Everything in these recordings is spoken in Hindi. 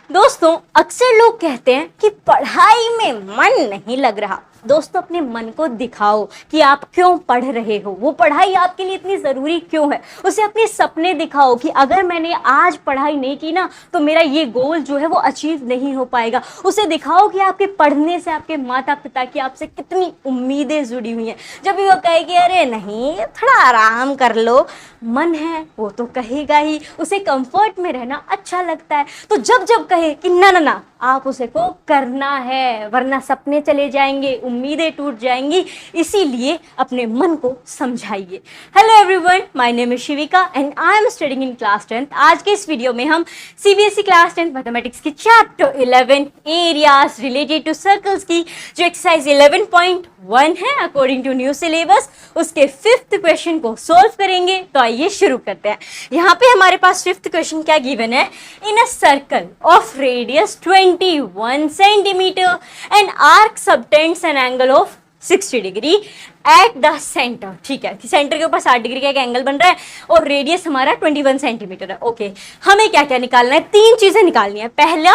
दोस्तों अक्सर लोग कहते हैं कि पढ़ाई में मन नहीं लग रहा। दोस्तों अपने मन को दिखाओ कि आप क्यों पढ़ रहे हो, वो पढ़ाई आपके लिए इतनी ज़रूरी क्यों है। उसे अपने सपने दिखाओ कि अगर मैंने आज पढ़ाई नहीं की ना तो मेरा ये गोल जो है वो अचीव नहीं हो पाएगा। उसे दिखाओ कि आपके पढ़ने से आपके माता पिता की आपसे कितनी उम्मीदें जुड़ी हुई हैं। जब भी वो कहे कि अरे नहीं थोड़ा आराम कर लो, मन है वो तो कहेगा ही। उसे कंफर्ट में रहना अच्छा लगता है, तो जब जब कहे कि ना ना ना आप उसे को करना है वरना सपने चले जाएंगे, उम्मीदें टूट जाएंगी। इसीलिए अपने मन को समझाइए। Hello everyone, my name is Shivika and I am studying in class 10th। आज के इस वीडियो में हम सीबीएसई क्लास 10th मैथमेटिक्स की chapter 11 areas related to circles की जो एक्सरसाइज 11.1 है अकॉर्डिंग टू न्यू सिलेबस, उसके 5th क्वेश्चन को सोल्व करेंगे। तो आइए शुरू करते हैं। यहाँ पे हमारे पास 5th क्वेश्चन क्या गिवन है। In a circle of radius 21 centimeter and arc subtends an angle of 60 degree at the centre. ठीक है, सेंटर के ऊपर 60 डिग्री का एक एंगल बन रहा है और रेडियस हमारा 21 सेंटीमीटर है। ओके, हमें क्या क्या निकालना है? 3 चीजें निकालनी है। पहला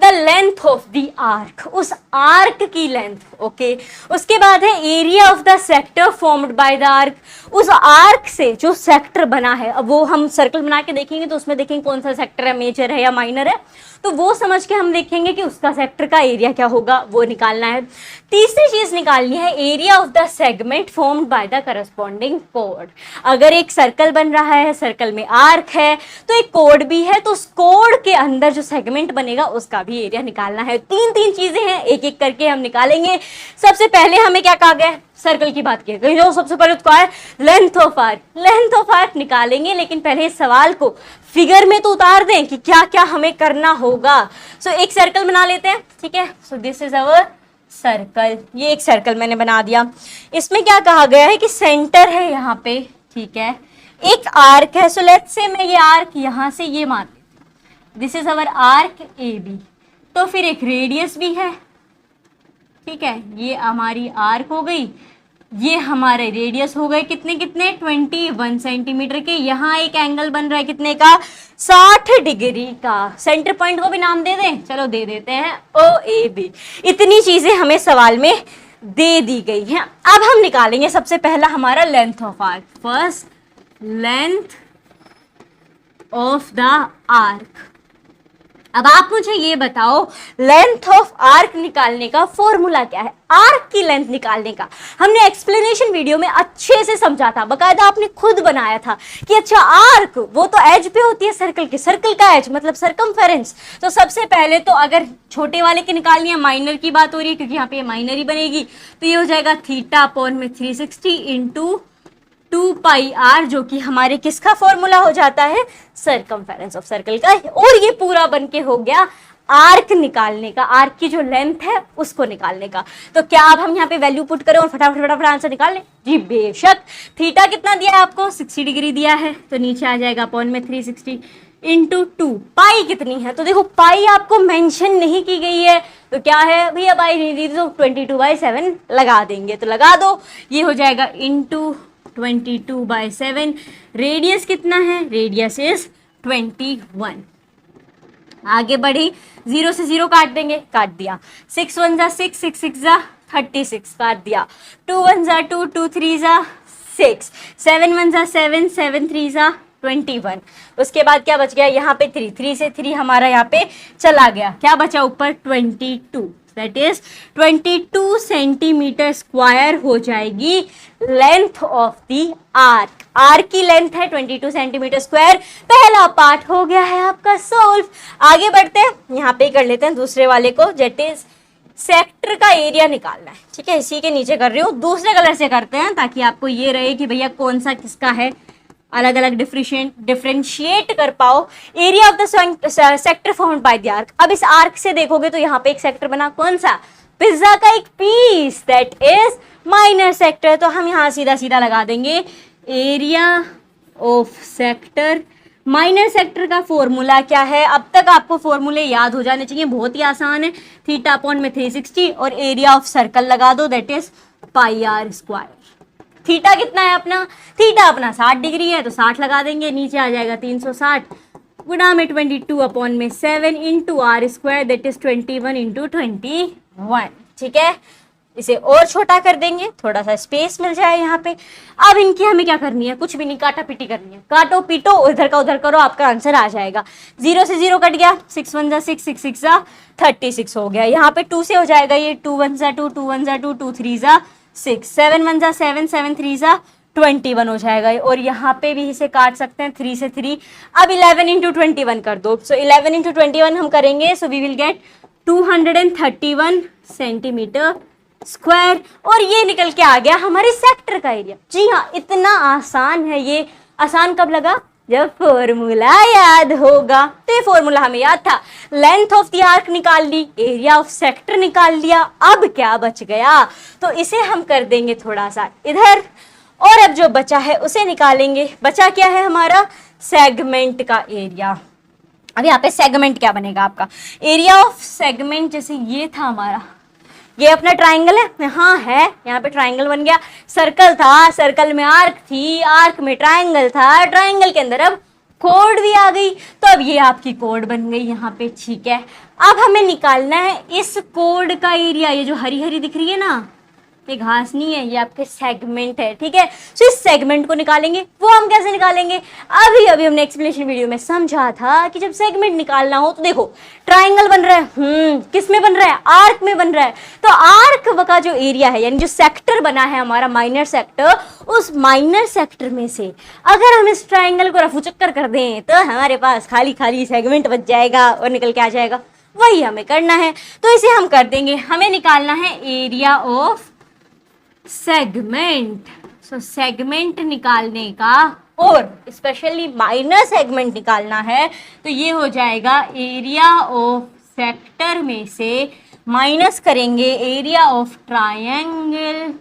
the length of the arc, उस आर्क की लेंथ। ओके, उसके बाद है area of the sector formed by the arc, उस आर्क से जो सेक्टर बना है। अब वो हम सर्कल बना के देखेंगे तो उसमें देखेंगे कौन सा सेक्टर है, मेजर है या माइनर है, तो वो समझ के हम देखेंगे कि उसका सेक्टर का एरिया क्या होगा, वो निकालना है। तीसरी चीज निकालनी है area of the segment formed by the corresponding code. अगर एक सर्कल बन रहा है, सर्कल में आर्क है, तो एक कोड भी है, तो उस कोड के अंदर जो सेगमेंट बनेगा उसका भी एरिया निकालना है। 3 चीजें हैं, एक एक करके हम निकालेंगे। सबसे पहले हमें क्या कहा गया? सर्कल की बात की गई, जो सबसे पहले उसको है length of arc. Length of arc निकालेंगे, लेकिन पहले इस सवाल को फिगर में तो उतार दें कि क्या क्या हमें करना होगा। सो एक सर्कल बना लेते हैं। ठीक है, so this is our circle. ये एक सर्कल मैंने बना दिया। इसमें क्या कहा गया है कि सेंटर है यहाँ पे। ठीक है, एक आर्क है। सो लेट्स से मैं ये आर्क यहाँ से ये मान लेती हूँ, this is our arc A B. तो फिर एक रेडियस भी है। ठीक है, ये हमारी आर्क हो गई, ये हमारे रेडियस हो गए कितने कितने 21 सेंटीमीटर के। यहाँ एक एंगल बन रहा है कितने का? 60 डिग्री का। सेंटर पॉइंट को भी नाम दे दें, चलो दे देते हैं ओ ए बी। इतनी चीजें हमें सवाल में दे दी गई हैं। अब हम निकालेंगे सबसे पहला हमारा length of arc. First length of the arc. अब आप मुझे ये बताओ लेंथ ऑफ आर्क निकालने का फॉर्मूला क्या है? आर्क की लेंथ निकालने का हमने एक्सप्लेनेशन वीडियो में अच्छे से समझा था, बकायदा आपने खुद बनाया था कि अच्छा आर्क वो तो एज पे होती है सर्कल के, सर्कल का एज मतलब सर्कमफेरेंस। तो सबसे पहले तो अगर छोटे वाले की निकालनी है, माइनर की बात हो रही है क्योंकि यहाँ पे माइनर ही बनेगी, तो ये हो जाएगा थीटा अपॉन में 360 इंटू 2 पाई आर, जो कि हमारे किसका फॉर्मूला हो जाता है? सर्कमफेरेंस ऑफ सर्कल का। और ये पूरा बन के हो गया आर्क निकालने का, आर्क की जो लेंथ है उसको निकालने का। तो क्या अब हम यहाँ पे वैल्यू पुट करें और फटाफट फटाफट आंसर निकाल लें? जी बेशक। थीटा कितना दिया है आपको? 60 डिग्री दिया है, तो नीचे आ जाएगा अपॉन में 360 इंटू 2। पाई कितनी है? तो देखो पाई आपको मेंशन नहीं की गई है, तो क्या है भैया पाई नहीं दी तो 22/7 लगा देंगे, तो लगा दो। ये हो जाएगा इंटू 22/7। रेडियस कितना है? Radius is 21। आगे बढ़ी, 0 से 0 काट देंगे, काट दिया। 6 1 जा 6, 6 6 जा 36 काट दिया। 2 1 जा 2, 2 3 जा 6, 7 1 जा 7, 7 3 जा 21। उसके बाद क्या बच गया? यहाँ पे 3, 3 से 3 हमारा यहाँ पे चला गया, क्या बचा ऊपर? 22। दैट इज 22 सेंटीमीटर स्क्वायर हो जाएगी length of the arc. Arc की लेंथ है 22 सेंटीमीटर स्क्वायर। पहला पार्ट हो गया है आपका सोल्व। आगे बढ़ते हैं, यहाँ पे कर लेते हैं दूसरे वाले को, दैट इज सेक्टर का एरिया निकालना है। ठीक है, इसी के नीचे कर रही हूँ, दूसरे कलर से करते हैं ताकि आपको ये रहे कि भैया कौन सा किसका है, अलग अलग डिफरेंशिएट कर पाओ। Area of the sector formed by the arc. अब इस आर्क से देखोगे तो यहाँ पे एक सेक्टर बना, कौन सा? पिज्जा का एक piece, that is minor sector. तो हम यहाँ सीधा सीधा लगा देंगे area of sector. Minor sector का फॉर्मूला क्या है? अब तक आपको फॉर्मूले याद हो जाने चाहिए, बहुत ही आसान है। थीटा अपॉन में 360 और एरिया ऑफ सर्कल लगा दो, that is pi r square. Theta कितना है अपना? थीटा अपना 60 डिग्री है, तो 60 लगा देंगे, नीचे आ जाएगा 360 गुणा में 22/7 into r square that is 21 into 21। ठीक है, इसे और छोटा कर देंगे, थोड़ा सा स्पेस मिल जाए यहाँ पे। अब इनकी हमें क्या करनी है, कुछ भी नहीं, काटा पीटी करनी है। काटो पीटो, इधर का उधर करो, आपका आंसर आ जाएगा। 0 से 0 कट गया, 6 1 जा 6, 6 6 जा 36 हो गया। यहाँ पे 2 से हो जाएगा ये, 2 1 जा 2, 2 1 जा 2, 2 3 जा 6, 7 1 जा 7, 7 3 जा 21 हो जाएगा। और यहाँ पे भी इसे काट सकते हैं 3 से 3। अब 11 इंटू 21 कर दो। सो 11 इंटू 21 हम करेंगे, so we will get 231 centimetre square. और ये निकल के आ गया हमारे सेक्टर का एरिया। जी हाँ, इतना आसान है ये। आसान कब लगा, जब फॉर्मूला याद होगा। तो ये फॉर्मूला हमें याद था। लेंथ ऑफ द आर्क निकाल ली, एरिया ऑफ सेक्टर निकाल लिया। अब क्या बच गया, तो इसे हम कर देंगे थोड़ा सा इधर, और अब जो बचा है उसे निकालेंगे। बचा क्या है हमारा, सेगमेंट का एरिया। अब यहाँ पे सेगमेंट क्या बनेगा आपका, एरिया ऑफ सेगमेंट। जैसे ये था हमारा, ये अपना ट्राइंगल है, हाँ है, यहाँ पे ट्राइंगल बन गया। सर्कल था, सर्कल में आर्क थी, आर्क में ट्राइंगल था, ट्राइंगल के अंदर अब कोड भी आ गई। तो अब ये आपकी कोड बन गई यहाँ पे। ठीक है, अब हमें निकालना है इस कोड का एरिया। ये जो हरी हरी दिख रही है ना, ये घास नहीं है, ये आपके सेगमेंट है। ठीक है, तो इस सेगमेंट को निकालेंगे। वो हम कैसे निकालेंगे, अभी अभी हमने एक्सप्लेनेशन वीडियो में समझा था कि जब सेगमेंट निकालना हो तो देखो, ट्राइंगल बन रहा है, किस में बन रहा है, आर्क में बन रहा है। तो आर्क का जो एरिया है, यानी जो सेक्टर बना है हमारा माइनर सेक्टर, उस माइनर सेक्टर में से अगर हम इस ट्राइंगल को रफू चक्कर कर दें तो हमारे पास खाली खाली सेगमेंट बच जाएगा और निकल के आ जाएगा। वही हमें करना है, तो इसे हम कर देंगे। हमें निकालना है area of segment. So segment निकालने का, और स्पेशली माइनर सेगमेंट निकालना है, तो ये हो जाएगा एरिया ऑफ सेक्टर में से माइनस करेंगे एरिया ऑफ ट्रायंगल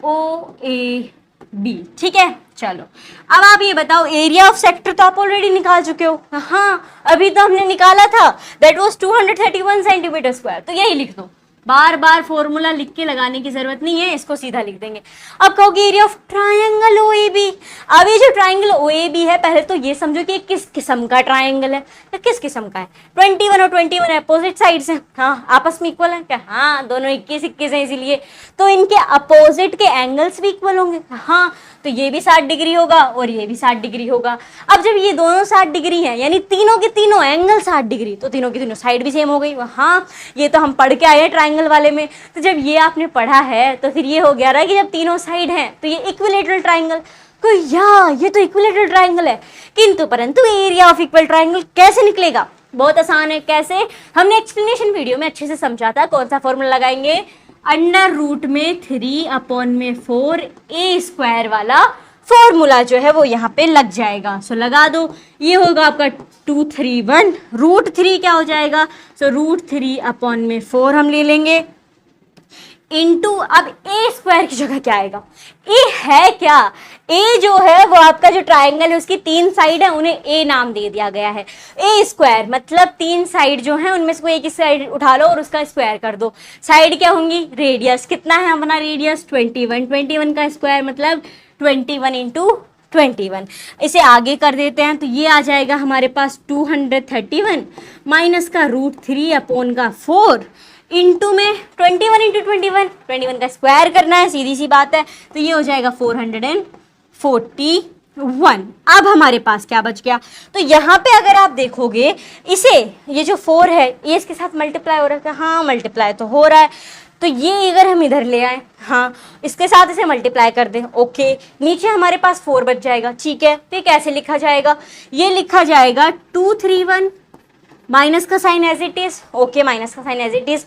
OAB। ठीक है, चलो अब आप ये बताओ, एरिया ऑफ सेक्टर तो आप ऑलरेडी निकाल चुके हो। हाँ, अभी तो हमने निकाला था, दैट वाज 231 सेंटीमीटर स्क्वायर। तो यही लिख दो, बार बार फॉर्मूला लिख के लगाने की जरूरत नहीं है, इसको सीधा लिख देंगे। अब कहोगे एरिया ऑफ ट्रायंगल OAB। अब ये जो ट्रायंगल OAB है, पहले तो ये समझो कि किस किस्म का ट्रायंगल है, या किस किस्म का है। 21 और 21 अपोजिट साइड्स हैं, हाँ आपस में इक्वल है क्या, हाँ दोनों 21 21 हैं, इसीलिए तो इनके अपोजिट के एंगल्स भी इक्वल होंगे। हाँ, तो ये भी 60 डिग्री होगा और ये भी 60 डिग्री होगा। अब जब ये दोनों 60 डिग्री हैं, यानी तीनों के तीनों एंगल 60 डिग्री, तो तीनों की तीनों साइड भी सेम हो गई। हाँ, ये तो हम पढ़ के आए हैं ट्राइंगल वाले में। तो जब ये आपने पढ़ा है तो फिर ये हो गया ना कि जब तीनों साइड हैं तो ये इक्विलेटरल ट्राइंगल। तो ये तो इक्विलेटरल ट्राइंगल है, किंतु परंतु एरिया ऑफ इक्वल ट्राइंगल कैसे निकलेगा, बहुत आसान है। कैसे, हमने एक्सप्लेनेशन वीडियो में अच्छे से समझा था। कौन सा फॉर्मूला लगाएंगे, अंडर रूट में 3/4 A² वाला फॉर्मूला जो है वो यहाँ पे लग जाएगा। सो लगा दो, ये होगा आपका 231, √3 क्या हो जाएगा, सो √3/4 हम ले लेंगे इंटू, अब A² की जगह क्या आएगा, ए है क्या, ए जो है वो आपका जो ट्राइंगल है उसकी 3 साइड है, उन्हें ए नाम दे दिया गया है। A² मतलब 3 साइड जो है उनमें से कोई एक साइड उठा लो और उसका स्क्वायर कर दो। साइड क्या होंगी, रेडियस कितना है हमारा रेडियस 21, 21 का स्क्वायर मतलब 21 इंटू 21। इसे आगे कर देते हैं तो ये आ जाएगा हमारे पास 231 माइनस का √3/4 इंटू में 21 इंटू 21 का स्क्वायर करना है, सीधी सी बात है। तो ये हो जाएगा 441। अब हमारे पास क्या बच गया, तो यहाँ पे अगर आप देखोगे इसे, ये जो 4 है ये इसके साथ मल्टीप्लाई हो रहा है, हाँ मल्टीप्लाई तो हो रहा है। तो ये अगर हम इधर ले आए, हाँ इसके साथ इसे मल्टीप्लाई कर दें, ओके, नीचे हमारे पास 4 बच जाएगा। ठीक है, तो ये कैसे लिखा जाएगा, ये लिखा जाएगा 231 माइनस का sign as it is, okay minus का साइन एज इट इज,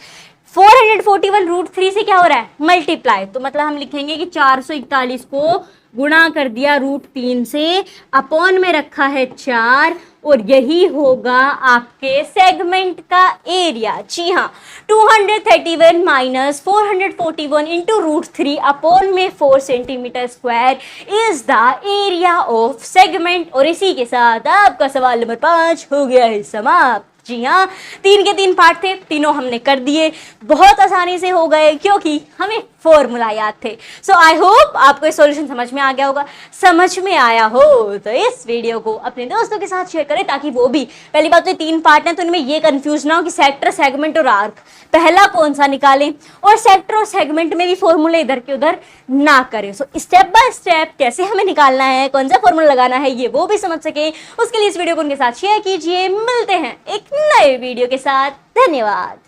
441 √3 से क्या हो रहा है मल्टीप्लाई, तो मतलब हम लिखेंगे कि 441 को गुणा कर दिया √3 से, अपॉन में रखा है 4, और यही होगा आपके सेगमेंट का एरिया। जी हाँ, 231 माइनस 441 इंटू √3 अपॉन में 4 centimetre square is the area of segment. और इसी के साथ आपका सवाल नंबर 5 हो गया है समाप्त। जी हाँ, 3 के 3 पार्ट थे, तीनों हमने कर दिए, बहुत आसानी से हो गए क्योंकि हमें फॉर्मूला याद थे। सो आई होप आपको ये सॉल्यूशन समझ में आ गया होगा। समझ में आया हो तो इस वीडियो को अपने दोस्तों के साथ शेयर करें, ताकि वो भी, पहली बात तो ये 3 पार्ट हैं तो इनमें ये कंफ्यूज ना हो कि सेक्टर, सेगमेंट और आर्क पहला कौन सा निकालें, और सेक्टर और सेगमेंट में भी फॉर्मूले इधर के उधर ना करें। सो स्टेप बाय स्टेप कैसे हमें निकालना है, कौन सा फॉर्मूला लगाना है, ये वो भी समझ सके, उसके लिए इस वीडियो को उनके साथ शेयर कीजिए। मिलते हैं एक नए वीडियो के साथ, धन्यवाद।